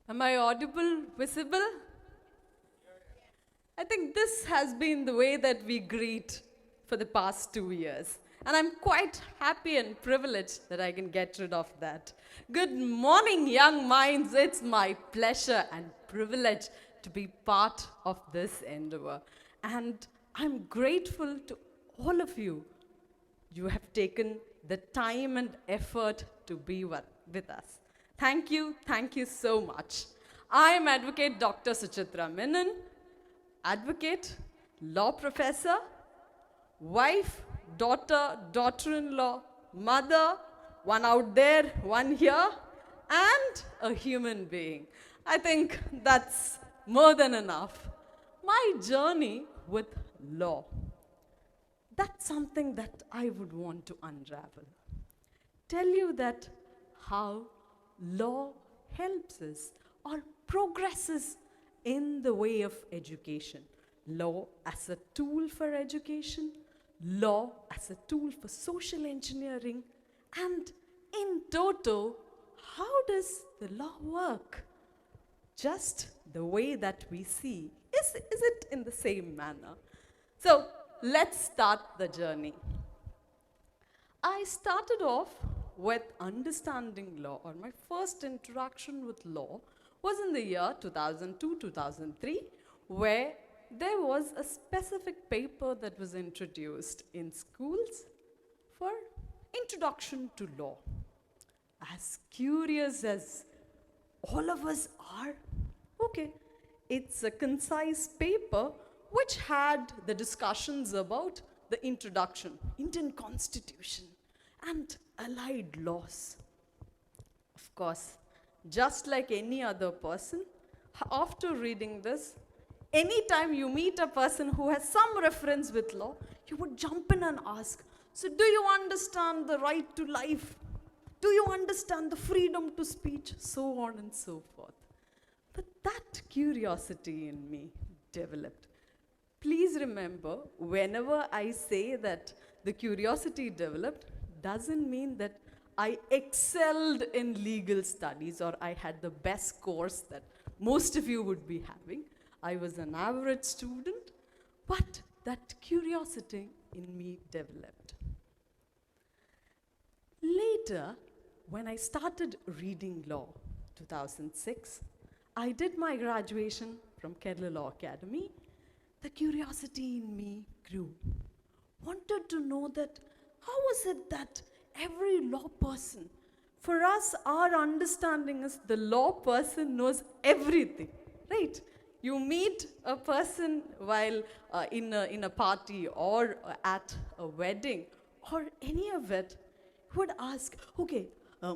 Am I audible, visible? I think this has been the way that we greet for the past 2 years. And I'm quite happy and privileged that I can get rid of that. Good morning, young minds. It's my pleasure and privilege to be part of this endeavor. And I'm grateful to all of you. You have taken the time and effort to be with us. Thank you so much. I am Advocate Dr. Suchithra Menon, advocate, law professor, wife, daughter, daughter-in-law, mother, one out there, one here, and a human being. I think that's more than enough. My journey with law, that's something that I would want to unravel. Tell you that how law helps us or progresses in the way of education. Law as a tool for education, law as a tool for social engineering, and in toto, how does the law work? Just the way that we see. Is it in the same manner? So let's start the journey. I started off with understanding law, or my first interaction with law was in the year 2002-2003, where there was a specific paper that was introduced in schools for introduction to law. As curious as all of us are, okay, it's a concise paper which had the discussions about the introduction, Indian Constitution, and allied laws. Of course, just like any other person, after reading this, anytime you meet a person who has some reference with law, you would jump in and ask, so do you understand the right to life? Do you understand the freedom to speech? So on and so forth. But that curiosity in me developed. Please remember, whenever I say that the curiosity developed, doesn't mean that I excelled in legal studies or I had the best course that most of you would be having. I was an average student, but that curiosity in me developed. Later, when I started reading law, 2006, I did my graduation from Kerala Law Academy. The curiosity in me grew. Wanted to know that how is it that every law person, for us, our understanding is the law person knows everything, right? You meet a person while in a party or at a wedding or any of it, you would ask, okay,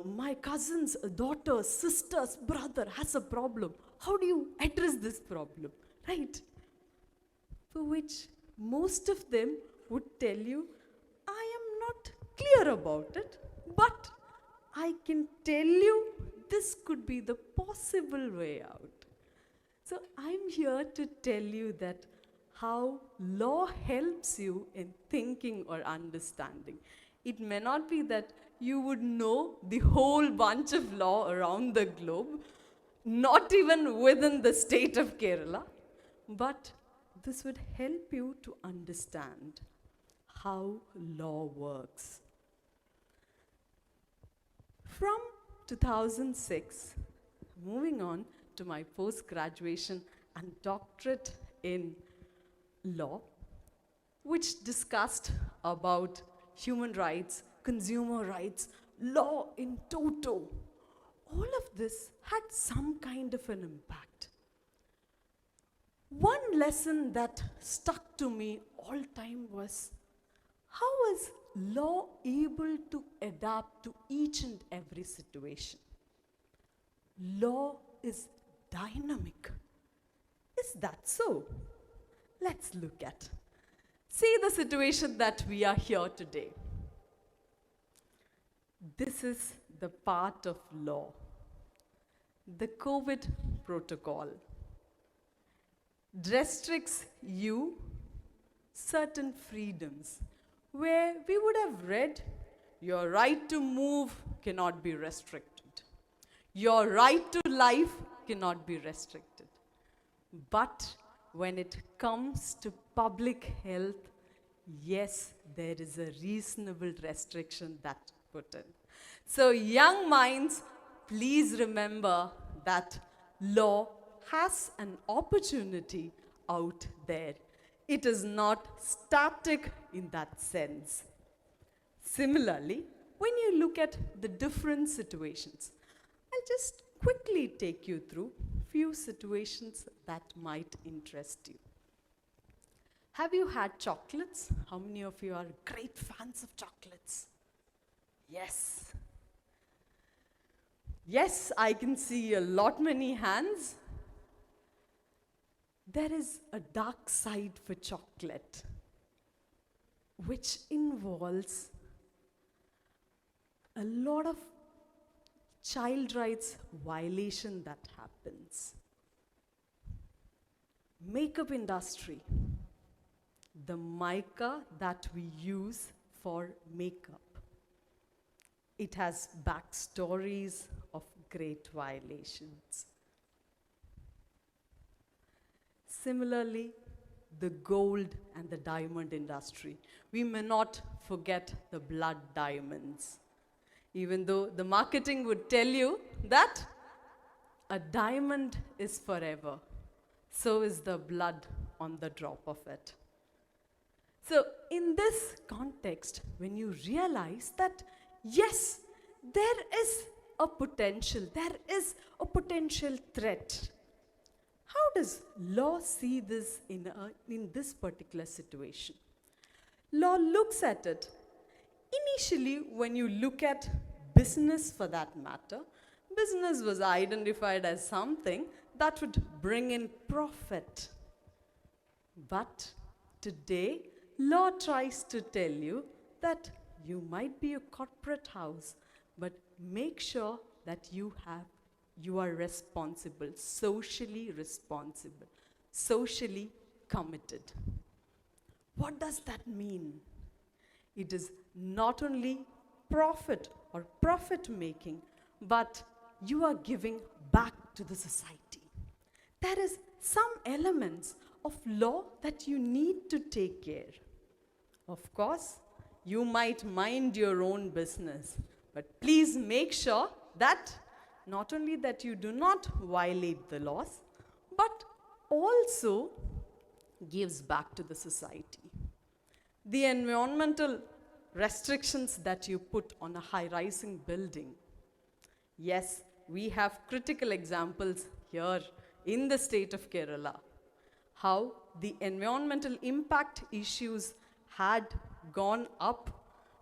my cousin's daughter, sister's brother has a problem. How do you address this problem, right? For which most of them would tell you, I am not clear about it, but I can tell you this could be the possible way out. So I'm here to tell you that how law helps you in thinking or understanding. It may not be that you would know the whole bunch of law around the globe, not even within the state of Kerala, but this would help you to understand how law works. From 2006, moving on to my post-graduation and doctorate in law, which discussed about human rights, consumer rights, law in toto. All of this had some kind of an impact. One lesson that stuck to me all time was, how is law able to adapt to each and every situation? Law is dynamic. Is that so? Let's look at. See the situation that we are here today. This is the part of law. The COVID protocol restricts you certain freedoms where we would have read your right to move cannot be restricted. Your right to life cannot be restricted. But when it comes to public health, yes, there is a reasonable restriction that put in. So young minds, please remember that law has an opportunity out there. It is not static in that sense. Similarly, when you look at the different situations, I'll just quickly take you through few situations that might interest you. Have you had chocolates? How many of you are great fans of chocolates? Yes. Yes, I can see a lot many hands. There is a dark side for chocolate, which involves a lot of child rights violation that happens. Makeup industry, the mica that we use for makeup, it has backstories of great violations. Similarly, the gold and the diamond industry. We may not forget the blood diamonds. Even though the marketing would tell you that a diamond is forever, so is the blood on the drop of it. So in this context, when you realize that, yes, there is a potential threat, how does law see this in this particular situation? Law looks at it. Initially, when you look at business for that matter, business was identified as something that would bring in profit. But today, law tries to tell you that you might be a corporate house, but make sure that you are responsible, socially committed. What does that mean? It is not only profit or profit making, but you are giving back to the society. There is some elements of law that you need to take care. Of course, you might mind your own business, but please make sure that not only that you do not violate the laws, but also gives back to the society. The environmental restrictions that you put on a high-rising building. Yes, we have critical examples here in the state of Kerala, how the environmental impact issues had gone up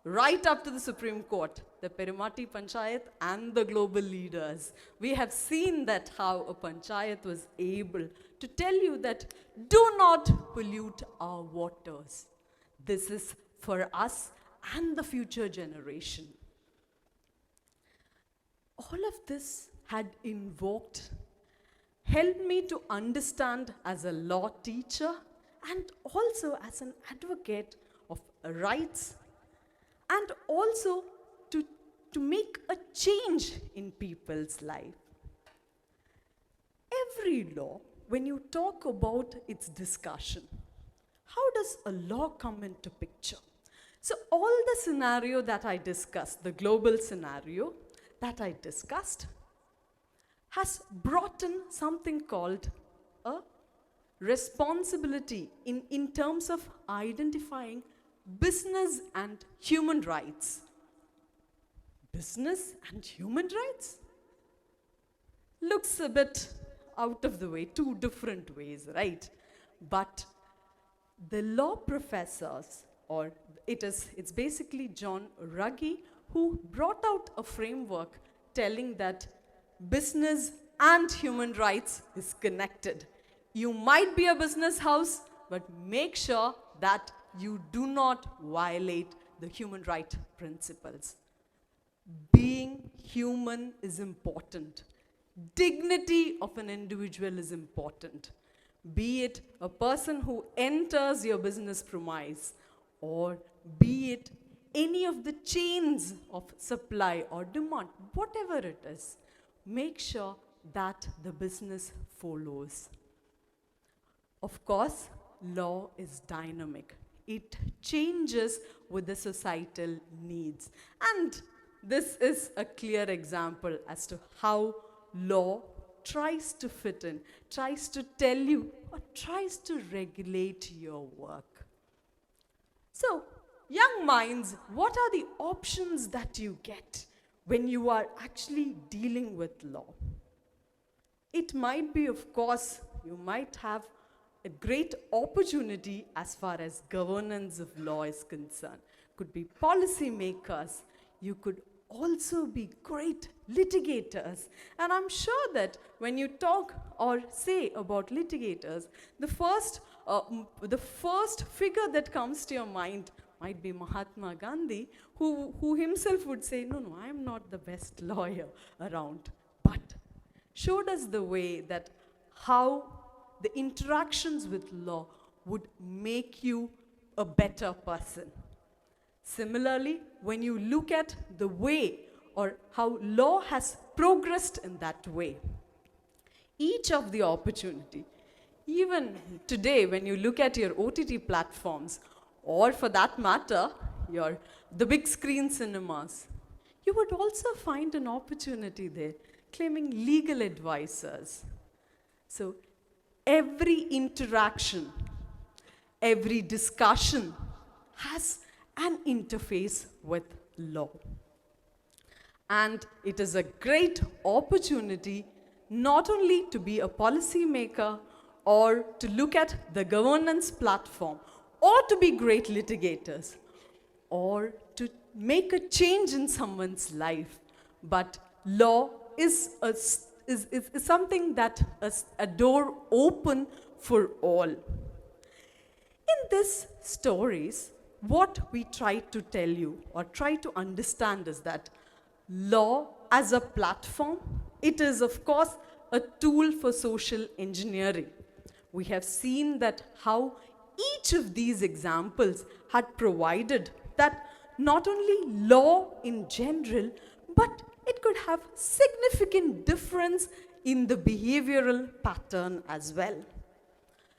right up to the Supreme Court, the Perumatti Panchayat and the global leaders. We have seen that how a panchayat was able to tell you that do not pollute our waters. This is for us and the future generation. All of this had helped me to understand as a law teacher and also as an advocate of rights, and also to make a change in people's life. Every law, when you talk about its discussion, how does a law come into picture? So all the scenario that I discussed, the global scenario that I discussed, has brought in something called a responsibility in terms of identifying business and human rights. Business and human rights? Looks a bit out of the way, two different ways, right? But the law professors, or it's basically John Ruggie, who brought out a framework telling that business and human rights is connected. You might be a business house, but make sure that you do not violate the human right principles. Being human is important. Dignity of an individual is important. Be it a person who enters your business premise, or be it any of the chains of supply or demand, whatever it is, make sure that the business follows. Of course, law is dynamic. It changes with the societal needs. And this is a clear example as to how law tries to fit in, tries to tell you, or tries to regulate your work. So, young minds, what are the options that you get when you are actually dealing with law? It might be, of course, you might have a great opportunity as far as governance of law is concerned. Could be policy makers. You could also be great litigators. And I'm sure that when you talk or say about litigators, the first figure that comes to your mind might be Mahatma Gandhi, who himself would say, no, I am not the best lawyer around, but showed us the way that how the interactions with law would make you a better person. Similarly, when you look at the way or how law has progressed in that way, each of the opportunity, even today when you look at your OTT platforms, or for that matter, the big screen cinemas, you would also find an opportunity there, claiming legal advisors. So every interaction, every discussion has an interface with law. And it is a great opportunity not only to be a policymaker or to look at the governance platform or to be great litigators or to make a change in someone's life, but law is something that is a door open for all. In these stories, what we try to tell you or try to understand is that law as a platform, it is of course a tool for social engineering. We have seen that how each of these examples had provided that not only law in general, but it could have significant difference in the behavioral pattern as well.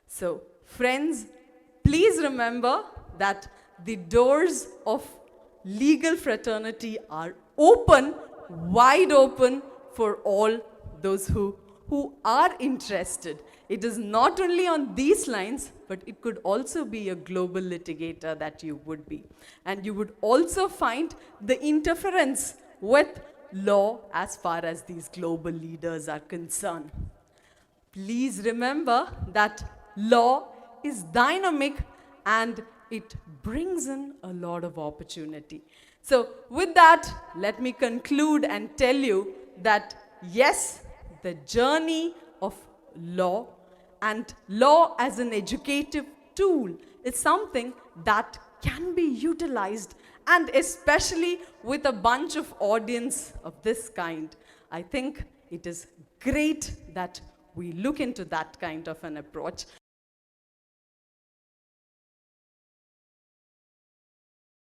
So, friends, please remember that the doors of legal fraternity are open, wide open for all those who are interested. It is not only on these lines, but it could also be a global litigator that you would be. And you would also find the interference with law as far as these global leaders are concerned. Please remember that law is dynamic and it brings in a lot of opportunity. So with that, let me conclude and tell you that yes, the journey of law and law as an educative tool is something that can be utilized, and especially with a bunch of audience of this kind. I think it is great that we look into that kind of an approach.